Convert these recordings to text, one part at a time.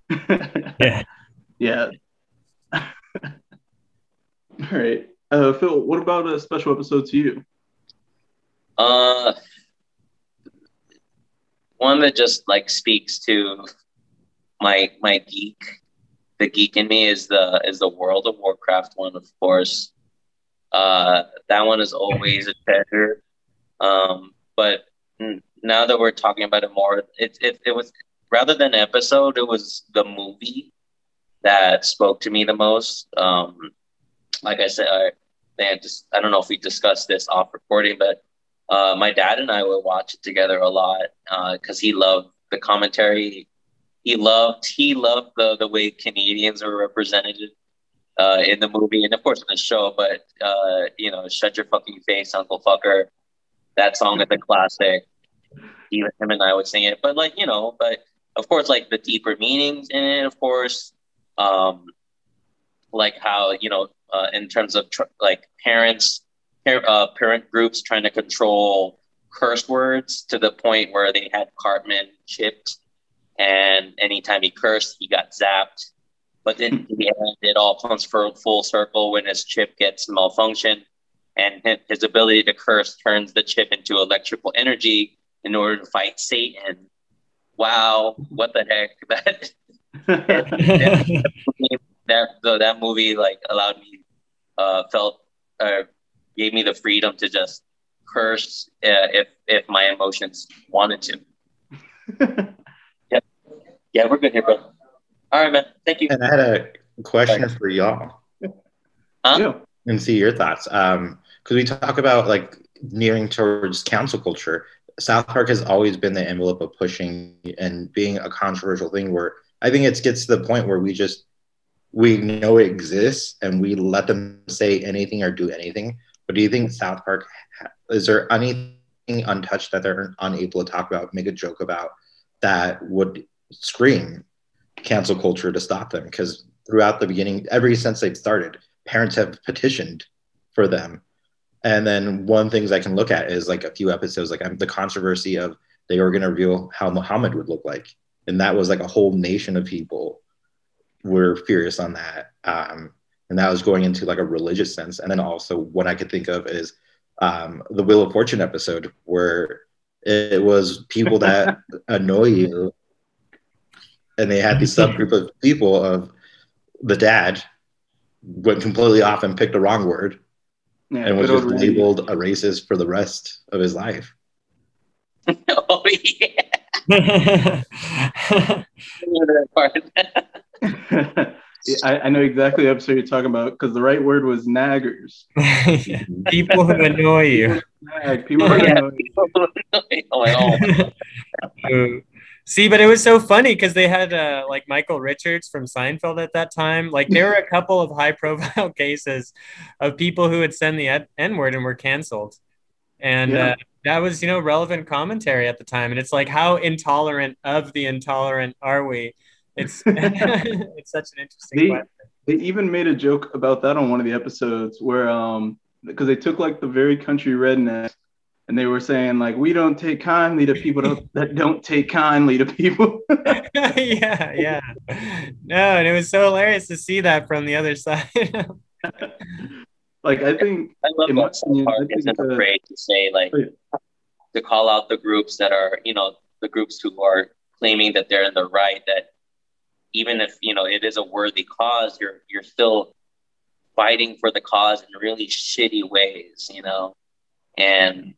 Yeah. Yeah. All right. Phil, what about a special episode to you? Uh, One that just like speaks to my the geek in me is the World of Warcraft one, of course. That one is always a treasure. But now that we're talking about it more, it was rather than episode, it was the movie that spoke to me the most. Like I said, I don't know if we discussed this off recording, but my dad and I would watch it together a lot because he loved the commentary. He loved the way Canadians are represented in the movie and of course in the show. But shut your fucking face, Uncle Fucker. That song is a classic. Even him and I would sing it, but but of course, like the deeper meanings in it, of course, um, like how in terms of like parent groups trying to control curse words to the point where they had Cartman chipped, and anytime he cursed, he got zapped. But then in the end, it all comes full circle when his chip gets malfunction, and his ability to curse turns the chip into electrical energy in order to fight Satan. Wow, what the heck? That movie like allowed me felt gave me the freedom to just curse if my emotions wanted to. Yeah, yeah, we're good here, bro. All right, man. Thank you. And I had a question for y'all Huh? Yeah. and see your thoughts. Because we talk about like nearing towards cancel culture. South Park has always been the envelope of pushing and being a controversial thing where I think it gets to the point where we know it exists and we let them say anything or do anything. But do you think South Park is there anything untouched that they're unable to talk about, make a joke about that would scream cancel culture to stop them? Because throughout the beginning, ever since they've started, parents have petitioned for them. And then one things I can look at is like a few episodes, like the controversy of they were going to reveal how Muhammad would look like, and that was like a whole nation of people were furious on that. And that was going into like a religious sense. And then also what I could think of is the Wheel of Fortune episode where it was people that annoy you. And they had this subgroup of people of the dad went completely off and picked the wrong word Yeah, and was good just old Randy. labeled a racist for the rest of his life. Oh yeah. That part. I know exactly the episode you're talking about because the right word was naggers. People who annoy you. People who Yeah. annoy you. Uh, See, but it was so funny because they had like Michael Richards from Seinfeld at that time. Like there were a couple of high-profile cases of people who would send the N-word and were canceled, and Yeah. that was relevant commentary at the time. And it's like, how intolerant of the intolerant are we? It's it's such an interesting They question. they even made a joke about that on one of the episodes where because they took like the very country redneck and they were saying like we don't take kindly to people that don't take kindly to people. Yeah, yeah. No, and it was so hilarious to see that from the other side. Like I think I love in my that South opinion, I Park think isn't afraid to say like oh, yeah. to call out the groups that are the groups who are claiming that they're in the right. That even if it is a worthy cause, you're still fighting for the cause in really shitty ways, And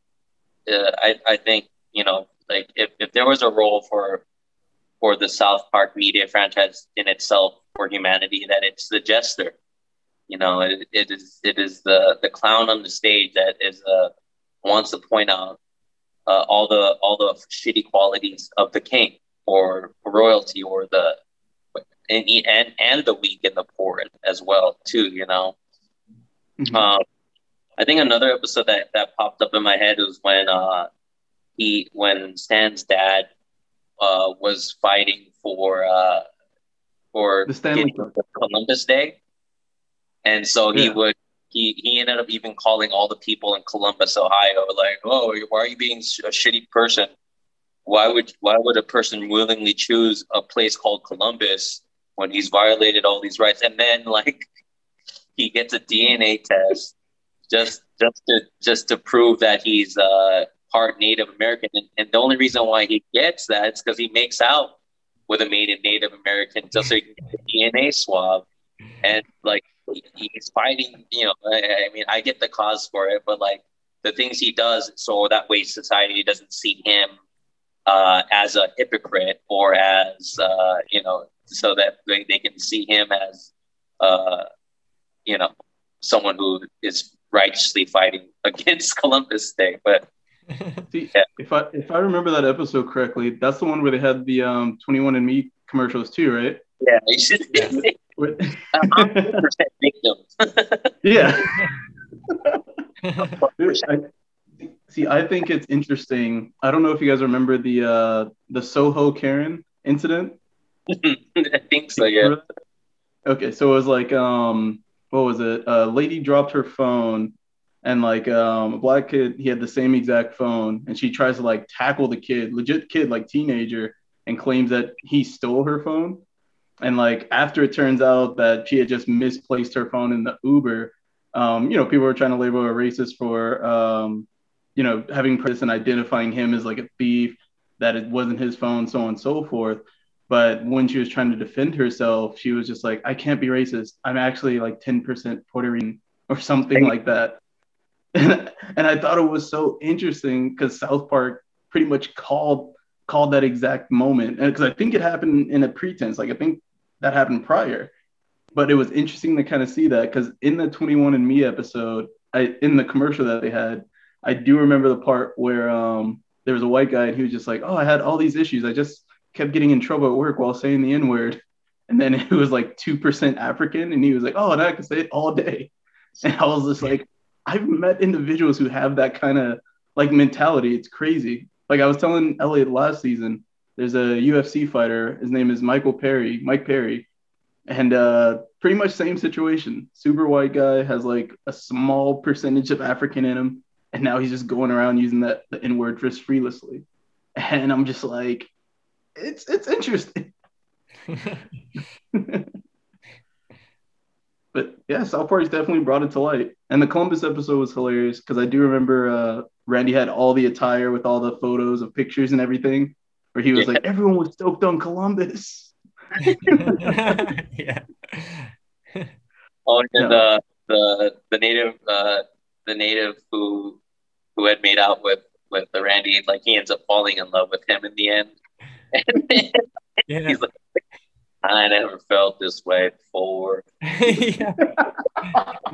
I think like if there was a role for the South Park media franchise in itself for humanity, that it's the jester. It is the clown on the stage that is wants to point out all the shitty qualities of the king or royalty or the and the weak and the poor as well too. Mhm. I think another episode that popped up in my head was when Stan's dad was fighting for The Stanley getting Cup. Columbus Day, and so Yeah. he ended up even calling all the people in Columbus, Ohio, like, "Oh, why are you being a shitty person?" why would a person willingly choose a place called Columbus when he's violated all these rights, and then like he gets a DNA test just to prove that he's part Native American, and the only reason why he gets that is because he makes out with a Native American just so he can get a DNA swab, and like he's fighting. I mean, I get the cause for it, but like the things he does, so that way society doesn't see him as a hypocrite or as so that they can see him as someone who is righteously fighting against Columbus Day. But see, yeah. if I remember that episode correctly, that's the one where they had the 21andMe commercials too, right? Yeah, you should. 100% victims. Yeah. I think it's interesting. I don't know if you guys remember the Soho Karen incident. I think so, yeah. Okay, so it was like, what was it? A lady dropped her phone, and like a black kid, he had the same exact phone, and she tries to like tackle the kid, legit kid, like teenager, and claims that he stole her phone. And like after it turns out that she had just misplaced her phone in the Uber, people were trying to label her racist for having this and identifying him as like a thief, that it wasn't his phone, so on and so forth. But when she was trying to defend herself, she was just like, I can't be racist. I'm actually like 10% Puerto Rican or something like that. And I thought it was so interesting because South Park pretty much called that exact moment. And because I think it happened in a pretense, like I think that happened prior. But it was interesting to kind of see that because in the 21andMe episode, in the commercial that they had, I do remember the part where there was a white guy and he was just like, oh, I had all these issues. I just kept getting in trouble at work while saying the N-word. And then it was like 2% African. And he was like, oh, and I can say it all day. And I was just like, I've met individuals who have that kind of like mentality. It's crazy. Like I was telling Elliot last season, there's a UFC fighter. His name is Mike Perry. And pretty much same situation. Super white guy, has like a small percentage of African in him. And now he's just going around using the N-word just freelessly. And I'm just like, it's interesting. But yeah, South Park's definitely brought it to light. And the Columbus episode was hilarious because I do remember Randy had all the attire with all the photos of pictures and everything, where he was like, everyone was stoked on Columbus. Yeah. Oh, and the native who had made out with the Randy, like he ends up falling in love with him in the end. Yeah. He's like, I never felt this way before. Yeah.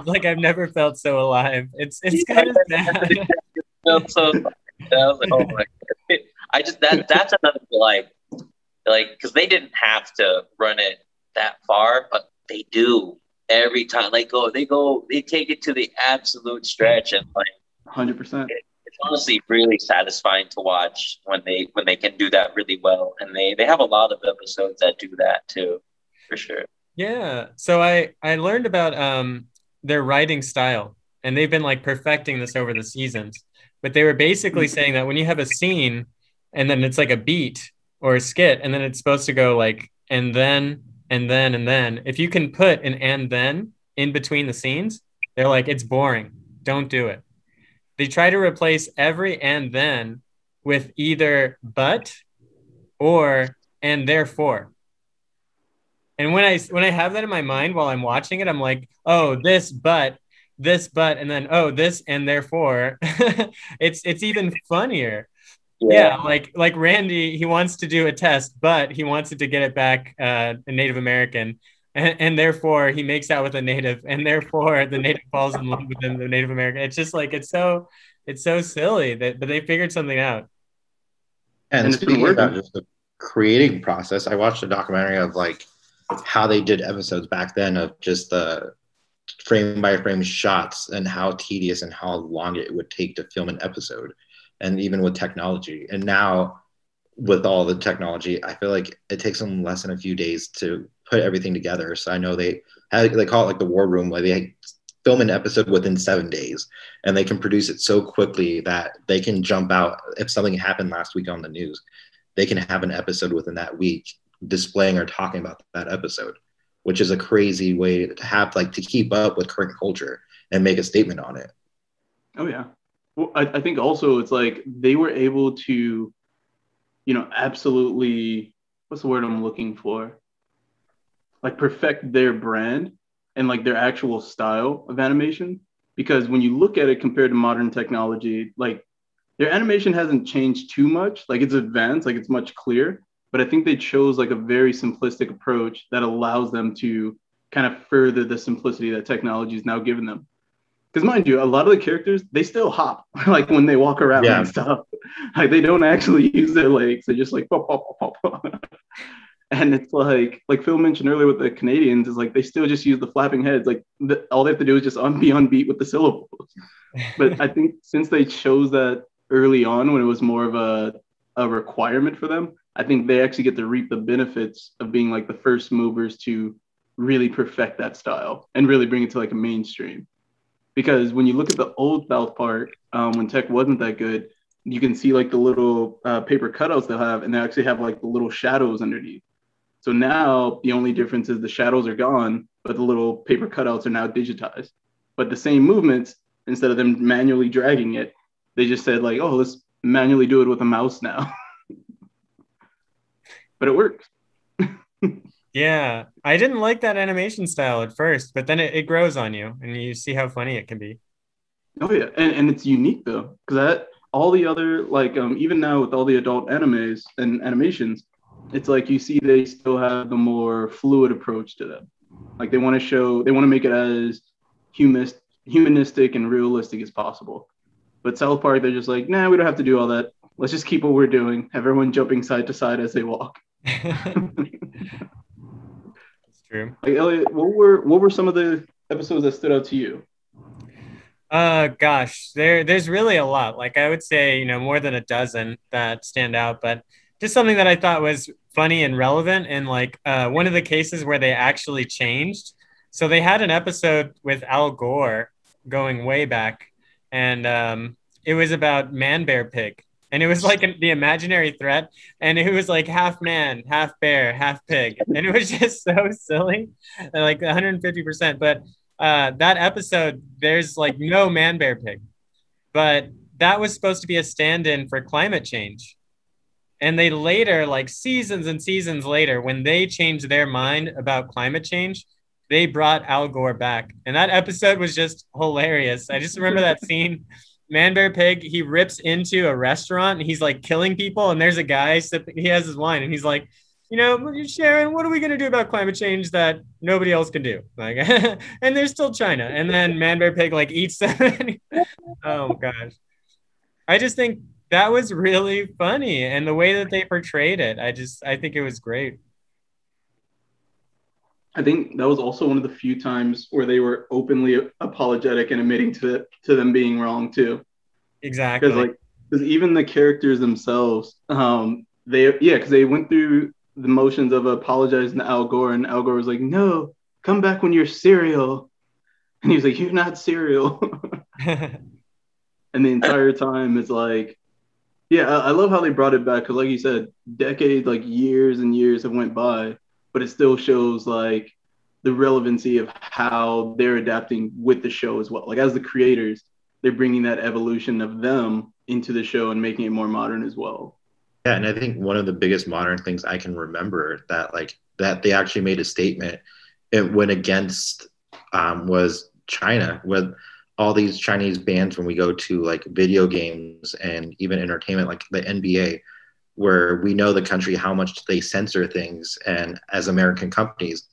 Like I've never felt so alive. It's kind of sad. Felt so. I was like, oh my God. That's another like because they didn't have to run it that far, but they do every time. They take it to the absolute stretch, and like 100%. It's honestly really satisfying to watch when they can do that really well, and they have a lot of episodes that do that too, for sure. Yeah. So I learned about their writing style, and they've been like perfecting this over the seasons. But they were basically saying that when you have a scene and then it's like a beat or a skit, and then it's supposed to go like and then, if you can put an and then in between the scenes, they're like, it's boring. Don't do it. They try to replace every and then with either but or and therefore. And when I have that in my mind while I'm watching it, I'm like, oh, this but, and then oh, this and therefore. it's even funnier. Yeah, like Randy, he wants to do a test, but he wants it to get it back a Native American. And therefore he makes out with a native, and therefore the native falls in love with him, the Native American. It's just like it's so silly but they figured something out. And speaking about just the creating process, I watched a documentary of like how they did episodes back then, of just the frame by frame shots and how tedious and how long it would take to film an episode, and even with technology. And now with all the technology, I feel like it takes them less than a few days to put everything together. So I know they call it like the war room, where they film an episode within 7 days, and they can produce it so quickly that they can jump out if something happened last week on the news. they can have an episode within that week displaying or talking about that episode, which is a crazy way to have, like, to keep up with current culture and make a statement on it. Oh yeah. Well, I think also it's like they were able to, absolutely, what's the word I'm looking for? Like perfect their brand and like their actual style of animation. Because when you look at it compared to modern technology, like their animation hasn't changed too much. Like it's advanced, like it's much clearer. But I think they chose like a very simplistic approach that allows them to kind of further the simplicity that technology is now giving them. Because mind you, a lot of the characters, they still hop like when they walk around and stuff. Like they don't actually use their legs. They just like pop, pop, pop, pop. And it's like Phil mentioned earlier with the Canadians, is like they still just use the flapping heads. Like all they have to do is just be on beat with the syllables. But I think since they chose that early on when it was more of a requirement for them, I think they actually get to reap the benefits of being like the first movers to really perfect that style and really bring it to like a mainstream. Because when you look at the old South Park, when tech wasn't that good, you can see like the little paper cutouts they'll have, and they actually have like the little shadows underneath. So now the only difference is the shadows are gone, but the little paper cutouts are now digitized. But the same movements, instead of them manually dragging it, they just said like, oh, let's manually do it with a mouse now. But it works. Yeah, I didn't like that animation style at first, but then it grows on you and you see how funny it can be. Oh yeah, and it's unique though, because that all the other like even now with all the adult animes and animations, it's like you see they still have the more fluid approach to them. Like they want to make it as humanistic and realistic as possible. But South Park, they're just like, nah, we don't have to do all that. Let's just keep what we're doing. Have everyone jumping side to side as they walk. True. Like Elliot, what were some of the episodes that stood out to you? Gosh, there's really a lot. Like I would say, more than a dozen that stand out, but just something that I thought was funny and relevant. And like one of the cases where they actually changed. So they had an episode with Al Gore going way back, and it was about Manbearpig. And it was like the imaginary threat. And it was like half man, half bear, half pig. And it was just so silly, like 150%. But that episode, there's like no Manbearpig. But that was supposed to be a stand-in for climate change. And they later, like seasons and seasons later, when they changed their mind about climate change, they brought Al Gore back. And that episode was just hilarious. I just remember that scene. Manbearpig, he rips into a restaurant and he's like killing people, and there's a guy sipping, he has his wine and he's like, Sharon, what are we going to do about climate change that nobody else can do? Like, and there's still China. And then Manbearpig like eats them. Oh gosh. I just think that was really funny, and the way that they portrayed it, I think it was great. I think that was also one of the few times where they were openly apologetic and admitting to them being wrong too. Exactly. Because even the characters themselves, because they went through the motions of apologizing to Al Gore, and Al Gore was like, "No, come back when you're cereal," and he was like, "You're not cereal." And the entire time it's like, yeah, I love how they brought it back, because like you said, decades, like years and years have went by, but it still shows like the relevancy of how they're adapting with the show as well. Like as the creators, they're bringing that evolution of them into the show and making it more modern as well. Yeah, and I think one of the biggest modern things I can remember that they actually made a statement, it went against was China, with all these Chinese bands. When we go to like video games and even entertainment, like the NBA, where we know the country, how much they censor things. And as American companies,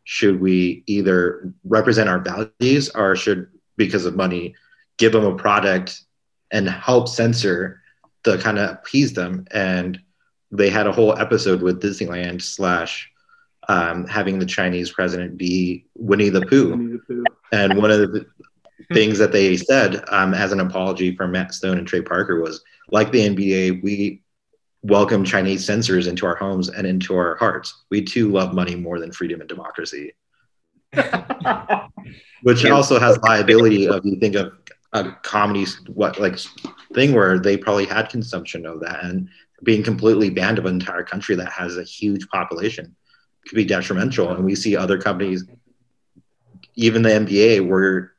should we either represent our values, or should, because of money, give them a product and help censor to kind of appease them? And they had a whole episode with Disneyland / having the Chinese president be Winnie the Pooh. And one of the things that they said as an apology from Matt Stone and Trey Parker was, like the NBA, we welcome Chinese censors into our homes and into our hearts. We too love money more than freedom and democracy. Which also has liability of, you think of a comedy thing where they probably had consumption of that, and being completely banned of an entire country that has a huge population could be detrimental. And we see other companies, even the NBA, where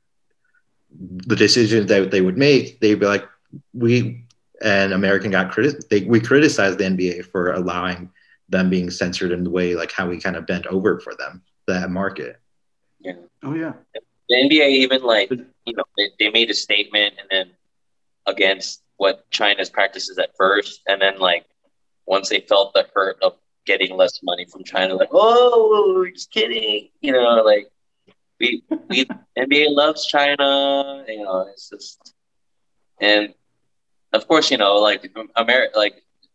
the decisions that they would make, they'd be like, we criticized the NBA for allowing them being censored in the way, like how we kind of bent over for them, that market. Yeah. Oh yeah. The NBA even like, you know, they made a statement and then against what China's practices at first, and then like once they felt the hurt of getting less money from China, like, oh, we're just kidding, you know, like we NBA loves China, you know, it's just, and of course, you know, like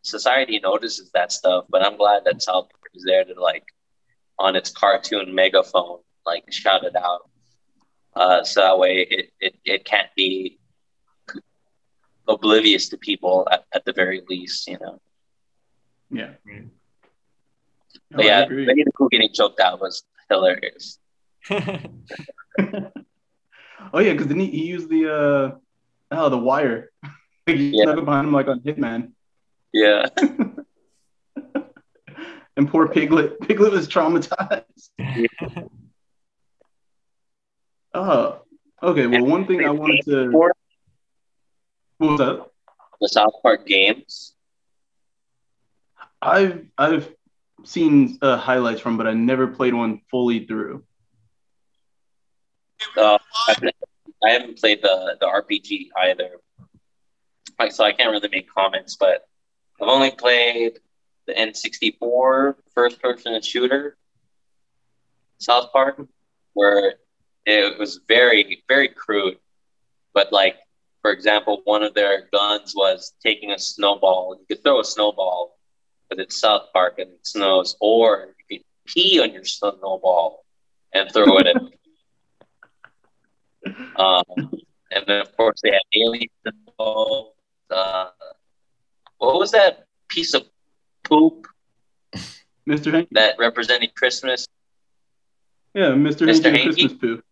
society notices that stuff, but I'm glad that South Park is there to like on its cartoon megaphone, like shout it out. So that way it can't be oblivious to people at the very least, you know. Yeah. But yeah, Winnie the Pooh getting choked out was hilarious. Oh yeah, because then he used the wire. He snuck up behind him like on Hitman. Yeah. And poor Piglet. Piglet was traumatized. Okay. Well, one thing I wanted to. What was that? The South Park games. I've seen highlights from, but I never played one fully through. I haven't played the RPG either, so I can't really make comments. But I've only played the N64 first-person shooter South Park, where it was very, very crude. But like, for example, one of their guns was taking a snowball. You could throw a snowball, but it's South Park and it snows, or you could pee on your snowball and throw it in. And then of course they had aliens involved. What was that piece of poop? Mr. Hanky. That represented Christmas. Yeah, Mr. Hanky. Christmas poo.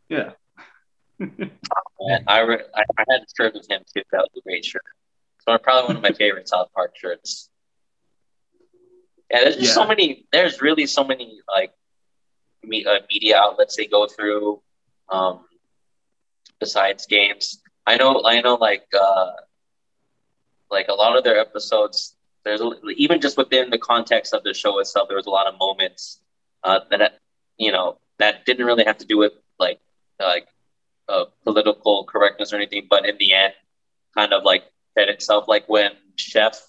Yeah. I had a shirt with him too. That was a great shirt. So probably one of my favorite South Park shirts. Yeah, there's just so many. There's really so many like media outlets they go through. Besides games, I know, like a lot of their episodes. There's even just within the context of the show itself, there was a lot of moments that didn't really have to do with like political correctness or anything, but in the end, kind of like fed itself. Like when Chef,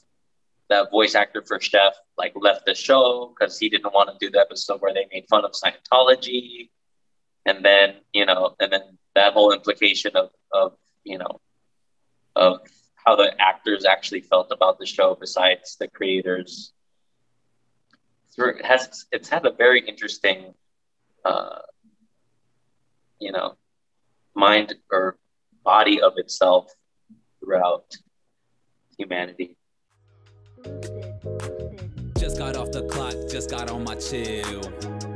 that voice actor for Chef, like left the show because he didn't want to do the episode where they made fun of Scientology, and then that whole implication of how the actors actually felt about the show besides the creators. It's had a very interesting mind or body of itself throughout humanity. Just got off the clock, just got on my chill.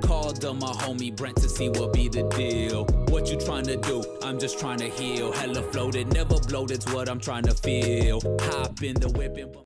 Called on my homie Brent to see what be the deal. What you trying to do? I'm just trying to heal. Hella floated, never bloated's what I'm trying to feel. Hop in the whip and